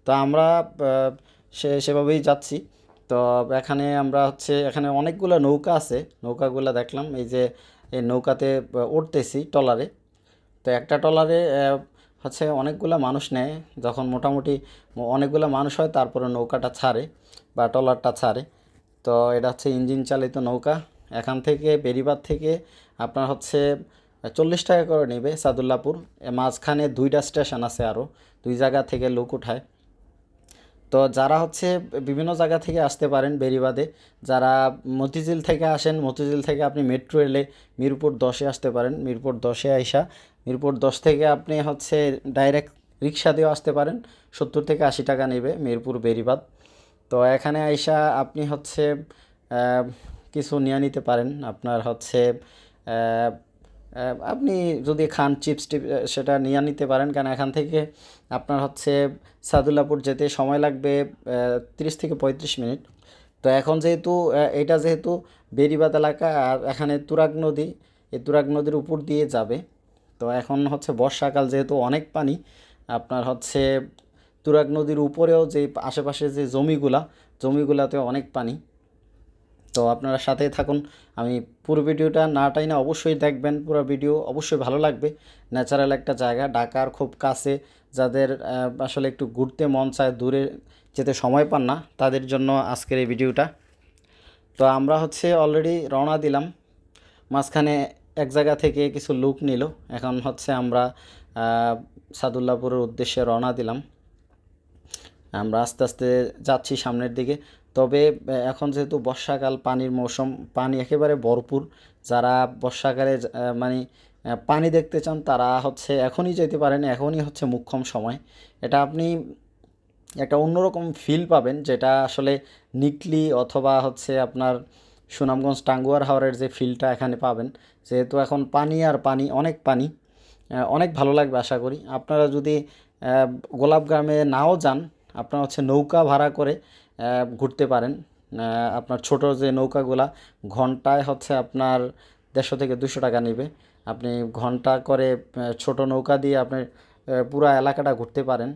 তো আমরা সেভাবেই যাচ্ছি। তো এখানে অনেকগুলো নৌকা আছে, নৌকাগুলো দেখলাম, এই যে এই নৌকাতে উঠতেছি ট্রলারে। তো একটা ট্রলারে অনেকগুলা মানুষ নেয়, যখন মোটামুটি অনেকগুলা মানুষ হয় তারপরে নৌকাটা ছাড়ে বা ট্রলারটা ছাড়ে। তো এটা ইঞ্জিন চালিত নৌকা। এখান থেকে বেড়িবাঁধ থেকে আপনার 40 টাকা করে নেবে সাদুল্লাপুর। মাঝখানে 2টা স্টেশন আছে, আরও 2 জায়গা থেকে লোক উঠায়। তো যারা বিভিন্ন জায়গা থেকে আসতে পারেন বেড়িবাঁধে, যারা মতিঝিল থেকে আসেন, মতিঝিল থেকে আপনি মেট্রো এলে মিরপুর 10-এ আসতে পারেন। মিরপুর 10-এ আইসা মিরপুর 10 থেকে আপনি ডাইরেক্ট রিক্সা দিয়েও আসতে পারেন। 70 থেকে 80 টাকা নেবে মিরপুর বেড়িবাঁধ। তো এখানে আইসা আপনি আহ, কিছু নিয়ে নিতে পারেন। আপনার আপনি যদি খান চিপস টিপ সেটা নিয়ে নিতে পারেন, কারণ এখান থেকে আপনার সাদুল্লাপুর যেতে সময় লাগবে 30 থেকে 35 মিনিট। তো এখন যেহেতু এটা যেহেতু বেড়িবাঁধ এলাকা, আর এখানে তুরাগ নদী, এই তুরাগ নদীর উপর দিয়ে যাবে। তো এখন বর্ষাকাল, যেহেতু অনেক পানি, আপনার তুরাগ নদীর উপরেও যে আশেপাশে যে জমিগুলাতে অনেক পানি। তো আপনারা সাথেই থাকুন, আমি পুরো ভিডিওটা না টাইনা অবশ্যই দেখবেন। পুরো ভিডিও অবশ্যই ভালো লাগবে। ন্যাচারাল একটা জায়গা, ঢাকার খুব কাছে। যাদের আসলে একটু ঘুরতে মন চায়, দূরে যেতে সময় পান না, তাদের জন্য আজকের এই ভিডিওটা। তো আমরা অলরেডি রওনা দিলাম। মাঝখানে এক জায়গা থেকে কিছু লোক নিল। এখন আমরা সাদুল্লাপুরের উদ্দেশ্যে রওনা দিলাম। আমরা আস্তে আস্তে যাচ্ছি সামনের দিকে। তবে এখন যেহেতু বর্ষাকাল, পানির মৌসুম, পানি একেবারে ভরপুর। যারা বর্ষাকালে মানে পানি দেখতে চান, তারা এখনই যেতে পারেন। এখনই মোক্ষম সময়। এটা আপনি একটা অন্যরকম ফিল পাবেন, যেটা আসলে নিকলি অথবা আপনার সুনামগঞ্জ টাঙ্গুয়ার হাওরের যে ফিলটা এখানে পাবেন। যেহেতু এখন পানি আর পানি, অনেক পানি, অনেক ভালো লাগবে আশা করি। আপনারা যদি গোলাপগ্রামে নাও যান, আপনার নৌকা ভাড়া করে ঘুরতে পারেন। আপনার ছোট যে নৌকাগুলা, ঘন্টায় আপনার 150 থেকে 200 টাকা নেবে। আপনি ঘন্টা করে ছোট নৌকা দিয়ে আপনি পুরা এলাকাটা ঘুরতে পারেন।